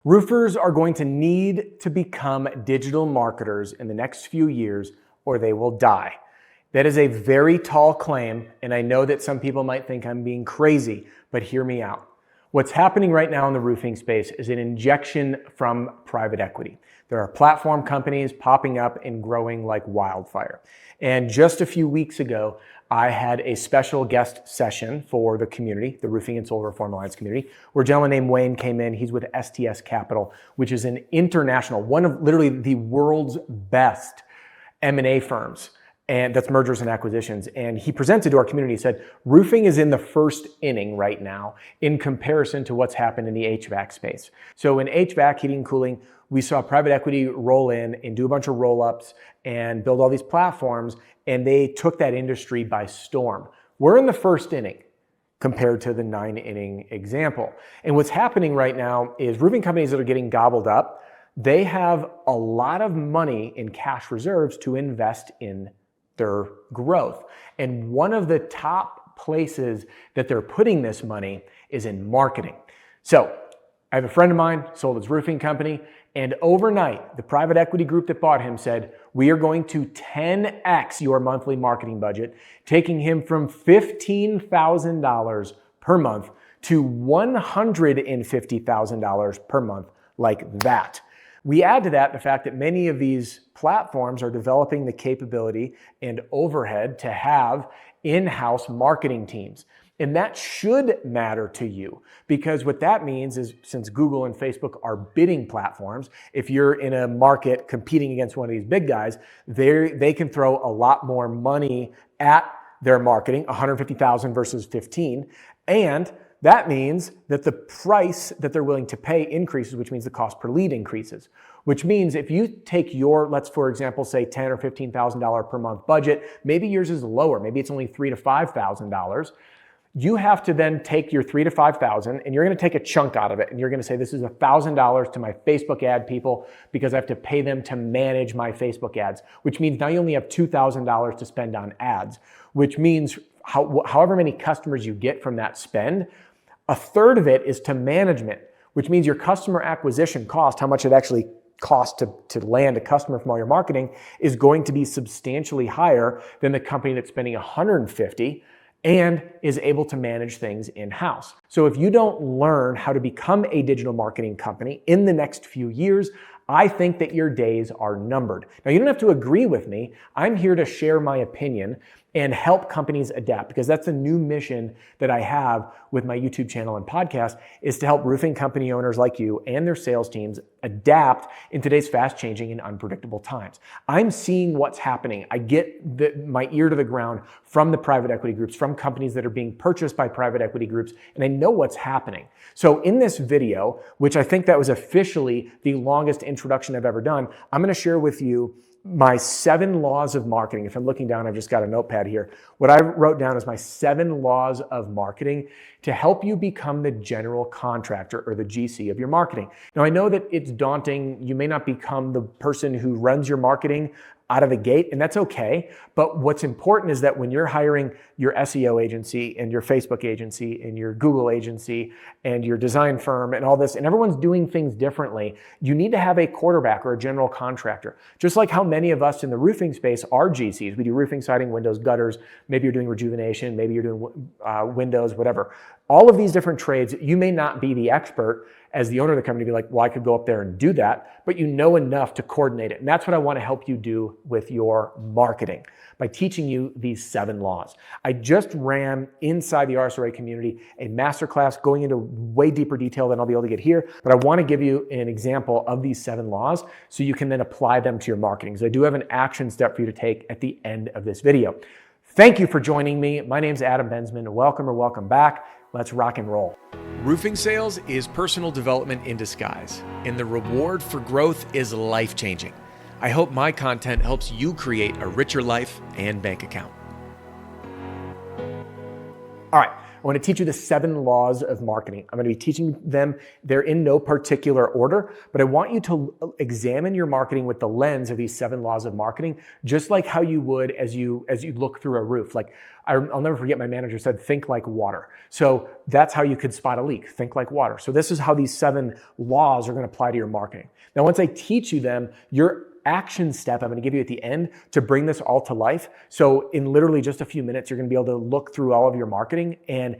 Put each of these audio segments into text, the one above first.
Roofers are going to need to become digital marketers in the next few years or they will die. That is a very tall claim, and I know that some people might think I'm being crazy, but hear me out. What's happening right now in the roofing space is an injection from private equity. There are platform companies popping up and growing like wildfire. And just a few weeks ago, I had a special guest session for the community, the Roofing and Solar Reform Alliance community, where a gentleman named Wayne came in. He's with STS Capital, which is an international, one of literally the world's best M&A firms. And that's mergers and acquisitions. And he presented to our community, he said, roofing is in the first inning right now in comparison to what's happened in the HVAC space. So in HVAC, heating and cooling, we saw private equity roll in and do a bunch of roll-ups and build all these platforms, and they took that industry by storm. We're in the first inning compared to the 9-inning example. And what's happening right now is roofing companies that are getting gobbled up, they have a lot of money in cash reserves to invest in their growth. And one of the top places that they're putting this money is in marketing. So I have a friend of mine, sold his roofing company, and overnight, the private equity group that bought him said, we are going to 10x your monthly marketing budget, taking him from $15,000 per month to $150,000 per month, like that. We add to that the fact that many of these platforms are developing the capability and overhead to have in-house marketing teams. And that should matter to you, because what that means is, since Google and Facebook are bidding platforms, if you're in a market competing against one of these big guys, they can throw a lot more money at their marketing, $150,000 versus $15,000, and that means that the price that they're willing to pay increases, which means the cost per lead increases. Which means if you take your, let's for example say $10,000 or $15,000 per month budget, maybe yours is lower, maybe it's only $3,000 to $5,000. You have to then take your $3,000 to $5,000 and you're going to take a chunk out of it, and you're going to say, this is $1,000 to my Facebook ad people because I have to pay them to manage my Facebook ads, which means now you only have $2,000 to spend on ads, which means however many customers you get from that spend, a third of it is to management, which means your customer acquisition cost, how much it actually costs to land a customer from all your marketing, is going to be substantially higher than the company that's spending $150,000 and is able to manage things in-house. So if you don't learn how to become a digital marketing company in the next few years, I think that your days are numbered. Now, you don't have to agree with me. I'm here to share my opinion and help companies adapt, because that's a new mission that I have with my YouTube channel and podcast, is to help roofing company owners like you and their sales teams adapt in today's fast-changing and unpredictable times. I'm seeing what's happening. I get my ear to the ground from the private equity groups, from companies that are being purchased by private equity groups, and I know what's happening. So in this video, which I think that was officially the longest introduction I've ever done, I'm going to share with you my 7 laws of marketing. If I'm looking down, I've just got a notepad here. What I wrote down is my 7 laws of marketing to help you become the general contractor or the GC of your marketing. Now, I know that it's daunting. You may not become the person who runs your marketing out of the gate, and that's okay. But what's important is that when you're hiring your SEO agency and your Facebook agency and your Google agency and your design firm and all this, and everyone's doing things differently, you need to have a quarterback or a general contractor. Just like how many of us in the roofing space are GCs. We do roofing, siding, windows, gutters. Maybe you're doing rejuvenation. Maybe you're doing windows, whatever. All of these different trades, you may not be the expert as the owner of the company, be like, well, I could go up there and do that, but you know enough to coordinate it. And that's what I want to help you do with your marketing by teaching you these 7 laws. I just ran inside the RSRA community a masterclass going into way deeper detail than I'll be able to get here, but I want to give you an example of these 7 laws so you can then apply them to your marketing. So I do have an action step for you to take at the end of this video. Thank you for joining me. My name's Adam Bensman. Welcome or welcome back. Let's rock and roll. Roofing sales is personal development in disguise, and the reward for growth is life-changing. I hope my content helps you create a richer life and bank account. All right, I want to teach you the 7 laws of marketing. I'm going to be teaching them. They're in no particular order, but I want you to examine your marketing with the lens of these 7 laws of marketing, just like how you would as you look through a roof. Like I'll never forget, my manager said, think like water. So that's how you could spot a leak. Think like water. So this is how these 7 laws are going to apply to your marketing. Now, once I teach you them, your action step I'm going to give you at the end to bring this all to life. So in literally just a few minutes, you're going to be able to look through all of your marketing and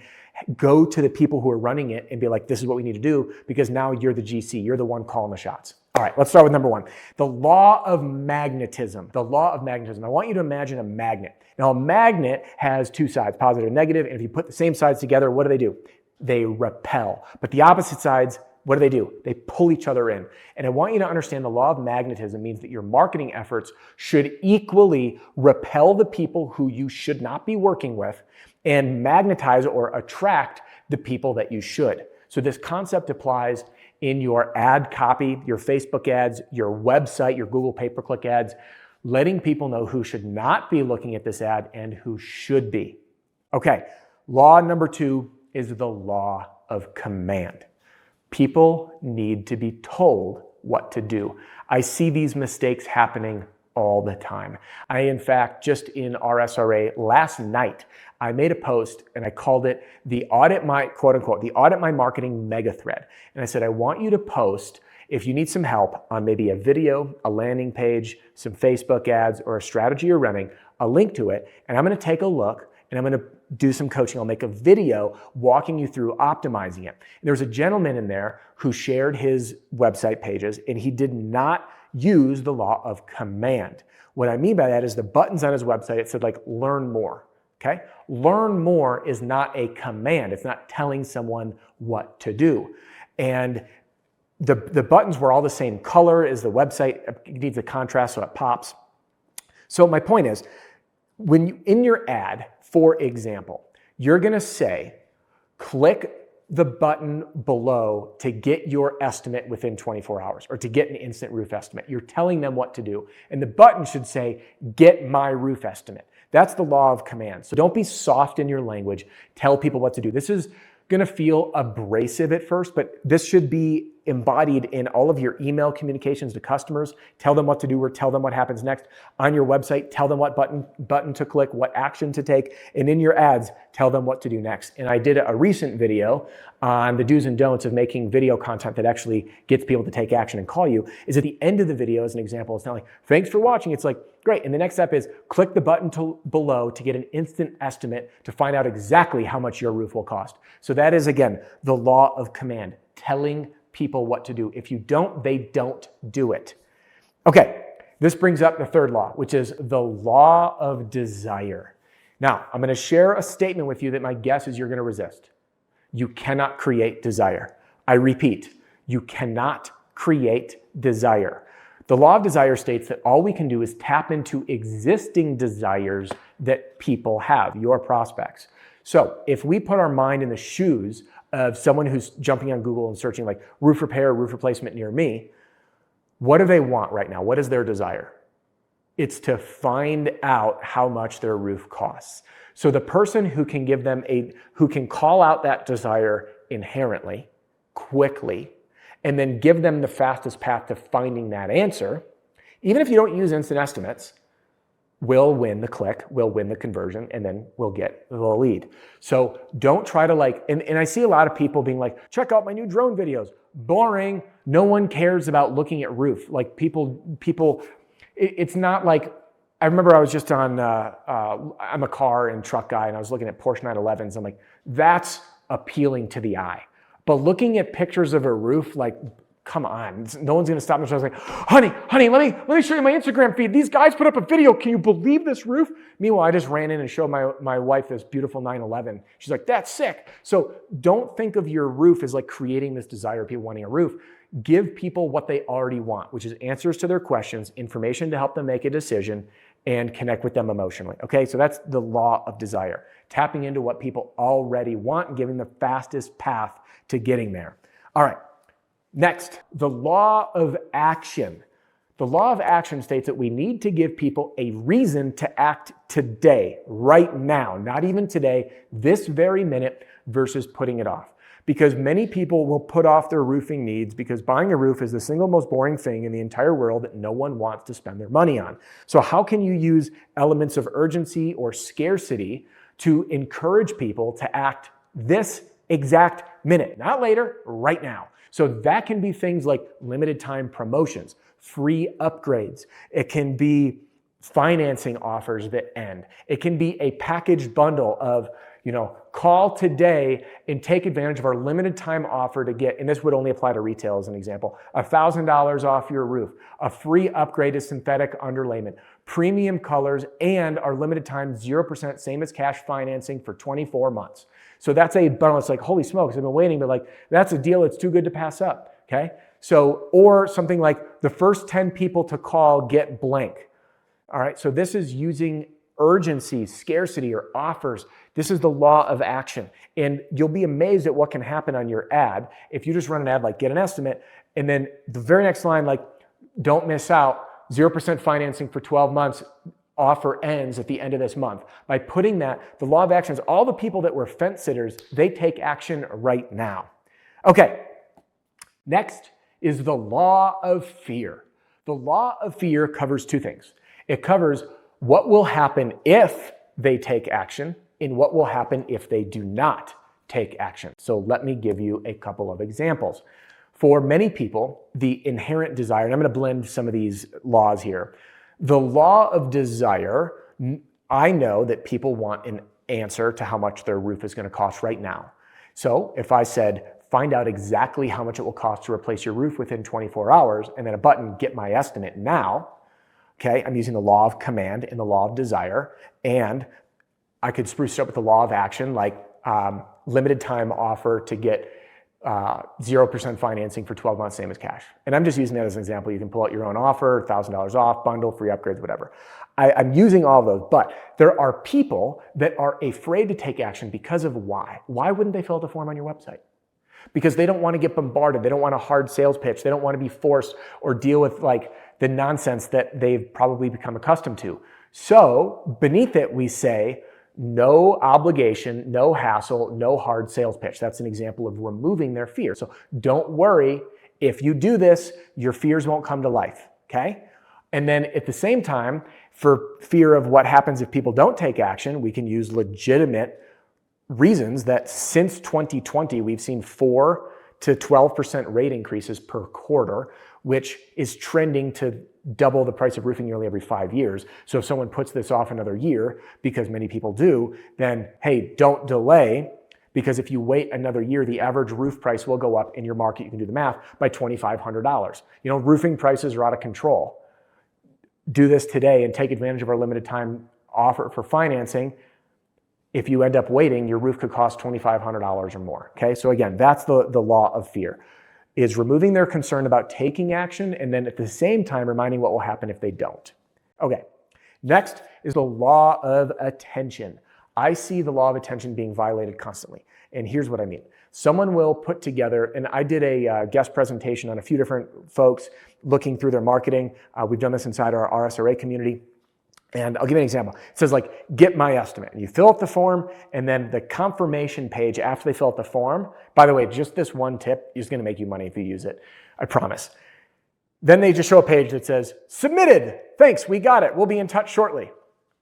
go to the people who are running it and be like, this is what we need to do, because now you're the GC. You're the one calling the shots. All right, let's start with number 1. The law of magnetism. The law of magnetism. I want you to imagine a magnet. Now, a magnet has 2 sides, positive and negative. And if you put the same sides together, what do? They repel. But the opposite sides, what do? They pull each other in. And I want you to understand the law of magnetism means that your marketing efforts should equally repel the people who you should not be working with and magnetize or attract the people that you should. So this concept applies in your ad copy, your Facebook ads, your website, your Google pay-per-click ads, letting people know who should not be looking at this ad and who should be. Okay, law number 2 is the law of command. People need to be told what to do. I see these mistakes happening all the time. In fact, just in RSRA last night, I made a post and I called it the audit my, quote unquote, the audit my marketing mega thread. And I said, I want you to post if you need some help on maybe a video, a landing page, some Facebook ads, or a strategy you're running, a link to it. And I'm going to take a look and I'm going to do some coaching. I'll make a video walking you through optimizing it. And there was a gentleman in there who shared his website pages and he did not use the law of command. What I mean by that is the buttons on his website, it said like, learn more. Okay? Learn more is not a command. It's not telling someone what to do. And the buttons were all the same color as the website. It needs a contrast so it pops. So my point is, when you, in your ad, for example, you're going to say, click the button below to get your estimate within 24 hours or to get an instant roof estimate. You're telling them what to do. And the button should say, get my roof estimate. That's the law of command. So don't be soft in your language. Tell people what to do. This is going to feel abrasive at first, but this should be embodied in all of your email communications to customers. Tell them what to do or tell them what happens next. On your website, tell them what button to click, what action to take. And in your ads, tell them what to do next. And I did a recent video on the do's and don'ts of making video content that actually gets people to take action and call you. Is at the end of the video, as an example, it's not like, thanks for watching. It's like, great. And the next step is click the button below to get an instant estimate to find out exactly how much your roof will cost. So that is, again, the law of command, telling people what to do. If you don't, they don't do it. Okay, this brings up the 3rd law, which is the law of desire. Now, I'm going to share a statement with you that my guess is you're going to resist. You cannot create desire. I repeat, you cannot create desire. The law of desire states that all we can do is tap into existing desires that people have, your prospects. So if we put our mind in the shoes of someone who's jumping on Google and searching like roof repair, roof replacement near me, what do they want right now? What is their desire? It's to find out how much their roof costs. So the person who can give them who can call out that desire inherently, quickly, and then give them the fastest path to finding that answer, even if you don't use instant estimates, will win the click, will win the conversion, and then we'll get the lead. So don't try to like, and I see a lot of people being like, check out my new drone videos. Boring. No one cares about looking at roof. Like people, it's not like, I remember I was just on, I'm a car and truck guy, and I was looking at Porsche 911s. I'm like, that's appealing to the eye. But looking at pictures of a roof, like, come on, no one's gonna stop me. So I was like, honey, let me show you my Instagram feed. These guys put up a video. Can you believe this roof? Meanwhile, I just ran in and showed my wife this beautiful 911. She's like, that's sick. So don't think of your roof as like creating this desire of people wanting a roof. Give people what they already want, which is answers to their questions, information to help them make a decision, and connect with them emotionally. Okay, so that's the law of desire. Tapping into what people already want and giving the fastest path to getting there. All right. Next, the law of action. The law of action states that we need to give people a reason to act today, right now, not even today, this very minute, versus putting it off. Because many people will put off their roofing needs because buying a roof is the single most boring thing in the entire world that no one wants to spend their money on. So how can you use elements of urgency or scarcity to encourage people to act this exact minute, not later, right now? So that can be things like limited time promotions, free upgrades. It can be financing offers that end. It can be a packaged bundle of, call today and take advantage of our limited time offer to get, and this would only apply to retail as an example, $1,000 off your roof, a free upgrade to synthetic underlayment, premium colors, and our limited time 0% same as cash financing for 24 months. So that's a bundle. It's like, holy smokes, I've been waiting, but that's a deal that's too good to pass up, okay? So, or something like the first 10 people to call get blank. All right, so this is using urgency, scarcity, or offers. This is the law of action. And you'll be amazed at what can happen on your ad if you just run an ad like get an estimate, and then the very next line, like don't miss out, 0% financing for 12 months, offer ends at the end of this month. By putting that, the law of action is all the people that were fence sitters, they take action right now. Okay, next is the law of fear. The law of fear covers two things. It covers what will happen if they take action and what will happen if they do not take action. So let me give you a couple of examples. For many people, the inherent desire, and I'm going to blend some of these laws here. The law of desire, I know that people want an answer to how much their roof is going to cost right now. So if I said, find out exactly how much it will cost to replace your roof within 24 hours, and then a button, get my estimate now, okay, I'm using the law of command and the law of desire, and I could spruce it up with the law of action, like limited time offer to get 0% financing for 12 months, same as cash. And I'm just using that as an example. You can pull out your own offer, $1,000 off, bundle, free upgrades, whatever. I'm using all of those, but there are people that are afraid to take action because of why. Why wouldn't they fill out the form on your website? Because they don't want to get bombarded. They don't want a hard sales pitch. They don't want to be forced or deal with the nonsense that they've probably become accustomed to. So beneath it, we say, no obligation, no hassle, no hard sales pitch. That's an example of removing their fear. So don't worry. If you do this, your fears won't come to life, okay? And then at the same time, for fear of what happens if people don't take action, we can use legitimate reasons that since 2020, we've seen 4 to 12% rate increases per quarter, which is trending to double the price of roofing nearly every 5 years. So if someone puts this off another year, because many people do, then hey, don't delay, because if you wait another year, the average roof price will go up in your market, you can do the math, by $2,500. Roofing prices are out of control. Do this today and take advantage of our limited time offer for financing. If you end up waiting, your roof could cost $2,500 or more, okay? So again, that's the law of fear, is removing their concern about taking action and then at the same time reminding what will happen if they don't. Okay, next is the law of attention. I see the law of attention being violated constantly, and here's what I mean. Someone will put together, and I did a guest presentation on a few different folks looking through their marketing. We've done this inside our RSRA community. And I'll give you an example. It says get my estimate. And you fill out the form, and then the confirmation page after they fill out the form, by the way, just this one tip is going to make you money if you use it. I promise. Then they just show a page that says, submitted. Thanks, we got it. We'll be in touch shortly.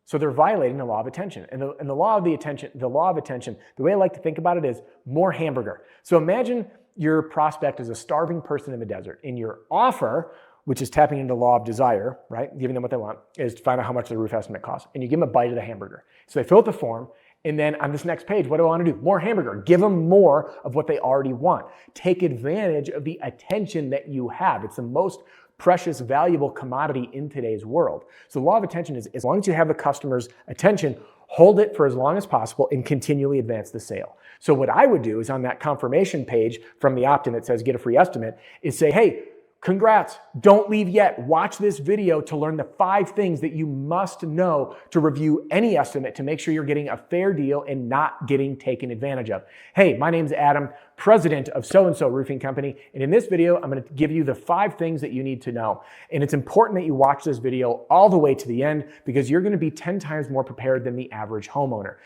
So they're violating the law of attention. And the law of attention, the way I like to think about it is more hamburger. So imagine your prospect is a starving person in the desert, and your offer, which is tapping into the law of desire, right? Giving them what they want, is to find out how much the roof estimate costs. And you give them a bite of the hamburger. So they fill out the form, and then on this next page, what do I want to do? More hamburger. Give them more of what they already want. Take advantage of the attention that you have. It's the most precious, valuable commodity in today's world. So the law of attention is, as long as you have the customer's attention, hold it for as long as possible and continually advance the sale. So what I would do is on that confirmation page from the opt-in that says get a free estimate is say, hey, congrats. Don't leave yet. Watch this video to learn the 5 things that you must know to review any estimate to make sure you're getting a fair deal and not getting taken advantage of. Hey, my name's Adam, president of So-and-so Roofing Company. And in this video, I'm going to give you the 5 things that you need to know. And it's important that you watch this video all the way to the end because you're going to be 10 times more prepared than the average homeowner.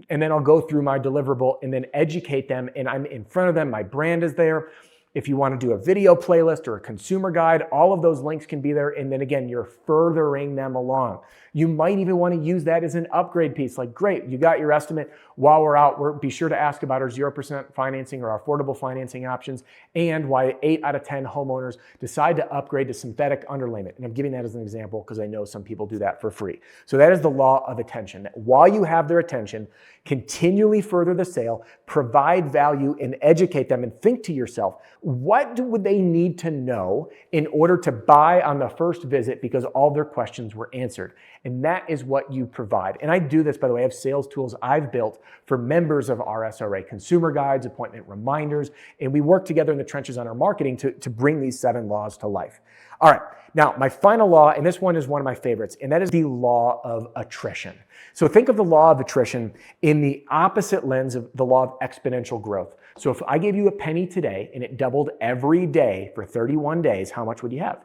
And then I'll go through my deliverable and then educate them. And I'm in front of them. My brand is there. If you want to do a video playlist or a consumer guide, all of those links can be there. And then again, you're furthering them along. You might even want to use that as an upgrade piece. Like, great, you got your estimate. While we're out, be sure to ask about our 0% financing or our affordable financing options and why 8 out of 10 homeowners decide to upgrade to synthetic underlayment. And I'm giving that as an example because I know some people do that for free. So that is the law of attention. That while you have their attention, continually further the sale, provide value and educate them and think to yourself, what would they need to know in order to buy on the first visit because all their questions were answered? And that is what you provide. And I do this, by the way, I have sales tools I've built for members of RSRA, consumer guides, appointment reminders, and we work together in the trenches on our marketing to bring these 7 laws to life. All right, now my final law, and this one is one of my favorites, and that is the law of attrition. So think of the law of attrition in the opposite lens of the law of exponential growth. So if I gave you a penny today and it doubled every day for 31 days, how much would you have?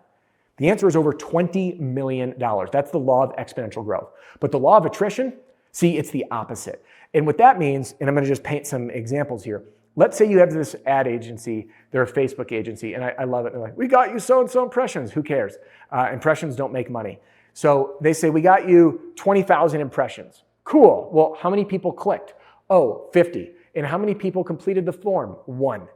The answer is over $20 million. That's the law of exponential growth. But the law of attrition, see, it's the opposite. And what that means, and I'm going to just paint some examples here. Let's say you have this ad agency, they're a Facebook agency, and I love it. They're like, we got you so-and-so impressions. Who cares? Impressions don't make money. So they say, we got you 20,000 impressions. Cool. Well, how many people clicked? Oh, 50. And how many people completed the form? 1.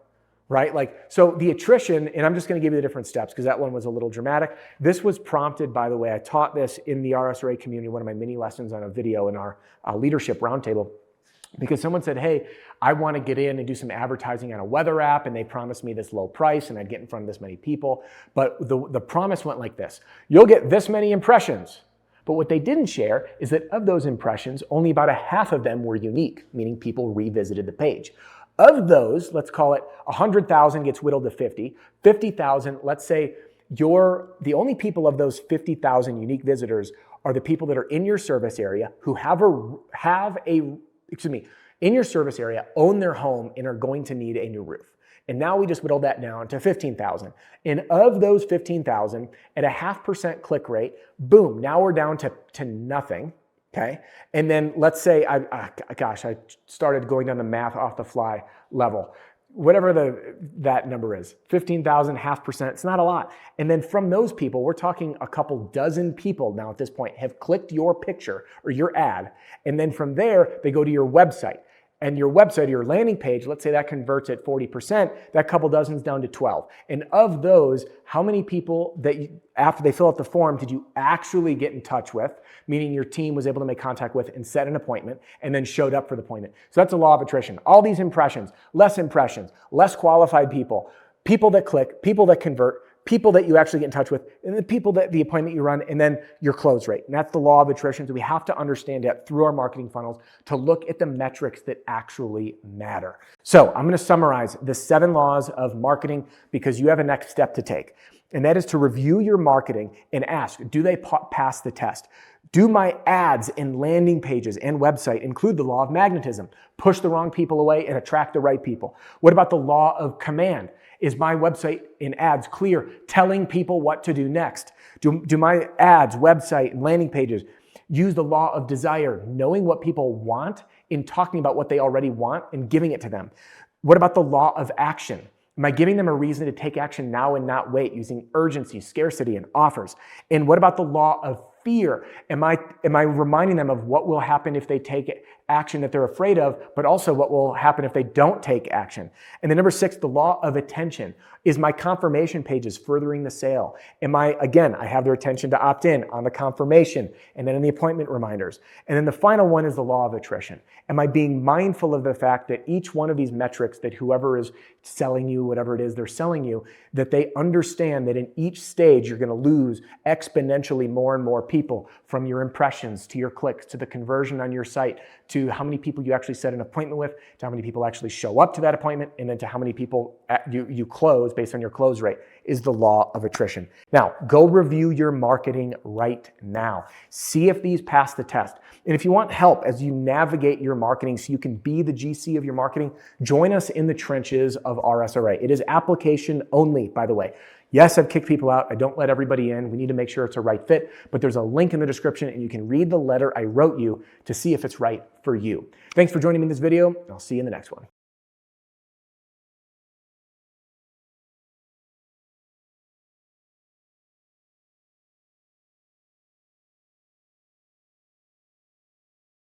Right? So the attrition, and I'm just going to give you the different steps because that one was a little dramatic. This was prompted, by the way, I taught this in the RSRA community, one of my mini lessons on a video in our leadership roundtable, because someone said, hey, I want to get in and do some advertising on a weather app, and they promised me this low price, and I'd get in front of this many people. But the promise went like this. You'll get this many impressions. But what they didn't share is that of those impressions, only about a half of them were unique, meaning people revisited the page. Of those, let's call it 100,000 gets whittled to 50. 50,000, let's say the only people of those 50,000 unique visitors are the people that are in your service area who in your service area, own their home and are going to need a new roof. And now we just whittled that down to 15,000. And of those 15,000, at a 0.5% click rate, boom, now we're down to nothing. Okay. And then let's say, I started going down the math off the fly level, whatever that number is, 15,000, 0.5%, it's not a lot. And then from those people, we're talking a couple dozen people now at this point have clicked your picture or your ad. And then from there, they go to your website. And your website, your landing page, let's say that converts at 40%, that couple dozen's down to 12. And of those, how many people after they fill out the form, did you actually get in touch with, meaning your team was able to make contact with and set an appointment and then showed up for the appointment? So that's a law of attrition. All these impressions, less qualified people, people that click, people that convert, people that you actually get in touch with, and the people that the appointment you run, and then your close rate. And that's the law of attrition. So we have to understand that through our marketing funnels to look at the metrics that actually matter. So I'm going to summarize the 7 laws of marketing because you have a next step to take. And that is to review your marketing and ask, do they pass the test? Do my ads and landing pages and website include the law of magnetism? Push the wrong people away and attract the right people. What about the law of command? Is my website and ads clear, telling people what to do next? Do my ads, website, and landing pages use the law of desire, knowing what people want and talking about what they already want and giving it to them? What about the law of action? Am I giving them a reason to take action now and not wait, using urgency, scarcity, and offers? And what about the law of fear? Am I reminding them of what will happen if they take action that they're afraid of, but also what will happen if they don't take action? And then number 6, the law of attention. Is my confirmation pages furthering the sale? I have their attention to opt in on the confirmation and then in the appointment reminders. And then the final one is the law of attrition. Am I being mindful of the fact that each one of these metrics that whoever is selling you, whatever it is they're selling you, that they understand that in each stage you're going to lose exponentially more and more people, from your impressions to your clicks to the conversion on your site to to how many people you actually set an appointment with, to how many people actually show up to that appointment, and then to how many people you close based on your close rate is the law of attrition. Now, go review your marketing right now. See if these pass the test. And if you want help as you navigate your marketing so you can be the GC of your marketing, join us in the trenches of RSRA. It is application only, by the way. Yes, I've kicked people out. I don't let everybody in. We need to make sure it's a right fit, but there's a link in the description and you can read the letter I wrote you to see if it's right for you. Thanks for joining me in this video. I'll see you in the next one.